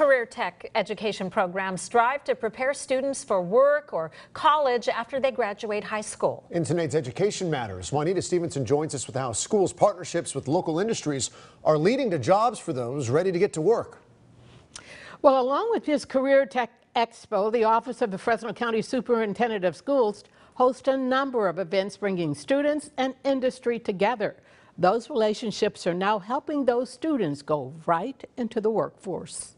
career tech education programs strive to prepare students for work or college after they graduate high school. In tonight's Education Matters, Juanita Stevenson joins us with how schools' partnerships with local industries are leading to jobs for those ready to get to work. Well, along with this Career Tech Expo, the Office of the Fresno County Superintendent of Schools hosts a number of events bringing students and industry together. Those relationships are now helping those students go right into the workforce.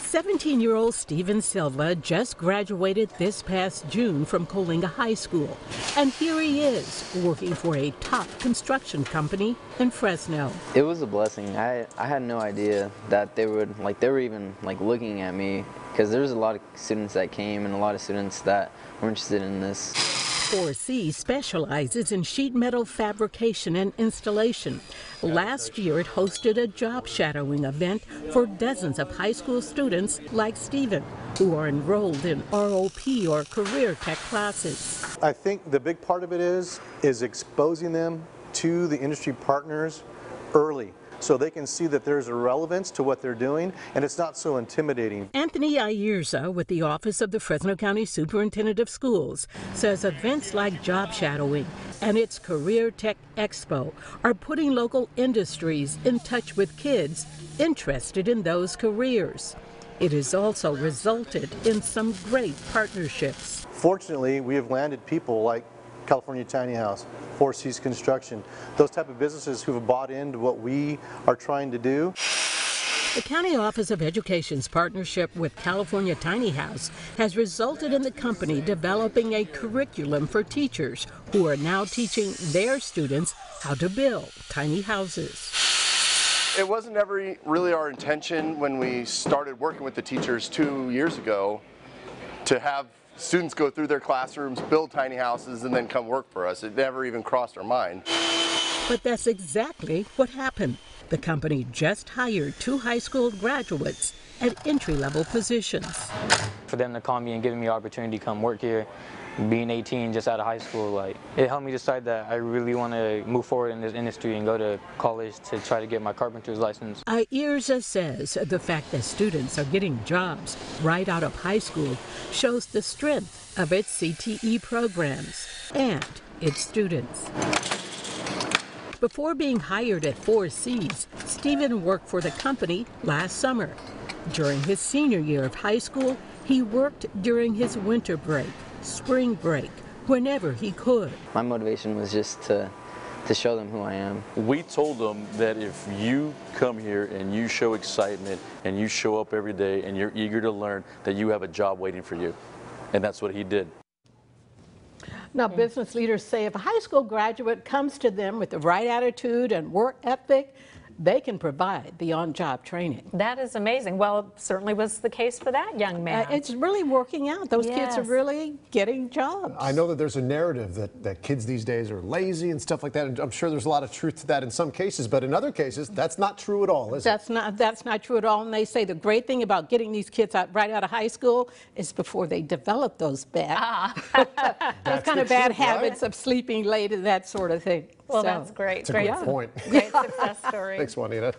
17-year-old Steven Silva just graduated this past June from Coalinga High School, and here he is working for a top construction company in Fresno. It was a blessing. I had no idea that they were even looking at me, because there was a lot of students that came and a lot of students that were interested in this. 4C specializes in sheet metal fabrication and installation. Last year, it hosted a job shadowing event for dozens of high school students like Steven, who are enrolled in ROP or career tech classes. I think the big part of it is exposing them to the industry partners early, so they can see that there's a relevance to what they're doing and it's not so intimidating. Anthony Ayerza with the Office of the Fresno County Superintendent of Schools says events like job shadowing and its Career Tech Expo are putting local industries in touch with kids interested in those careers. It has also resulted in some great partnerships. Fortunately, we have landed people like California Tiny House, 4C's Construction, those type of businesses who have bought into what we are trying to do. The County Office of Education's partnership with California Tiny House has resulted in the company developing a curriculum for teachers who are now teaching their students how to build tiny houses. It wasn't ever really our intention when we started working with the teachers 2 years ago to have students go through their classrooms, build tiny houses, and then come work for us. It never even crossed our mind. But that's exactly what happened. The company just hired 2 high school graduates at entry-level positions. For them to call me and giving me the opportunity to come work here, being 18, just out of high school, it helped me decide that I really want to move forward in this industry and go to college to try to get my carpenter's license. Ayerza says the fact that students are getting jobs right out of high school shows the strength of its CTE programs and its students. Before being hired at 4C's, Steven worked for the company last summer. During his senior year of high school, he worked during his winter break, spring break, whenever he could. My motivation was just to show them who I am. We told them that if you come here and you show excitement and you show up every day and you're eager to learn, that you have a job waiting for you. And that's what he did. Now, business leaders say if a high school graduate comes to them with the right attitude and work ethic, they can provide the on-job training. That is amazing. Well, it certainly was the case for that young man. It's really working out. Those kids are really getting jobs. I know that there's a narrative that kids these days are lazy and stuff like that, and I'm sure there's a lot of truth to that in some cases, but in other cases, that's not true at all, is it? That's not true at all, and they say the great thing about getting these kids right out of high school is before they develop those bad, those kind of bad habits of sleeping late and that sort of thing. Well, that's great. It's a great point. Great success story. Thanks, Juanita.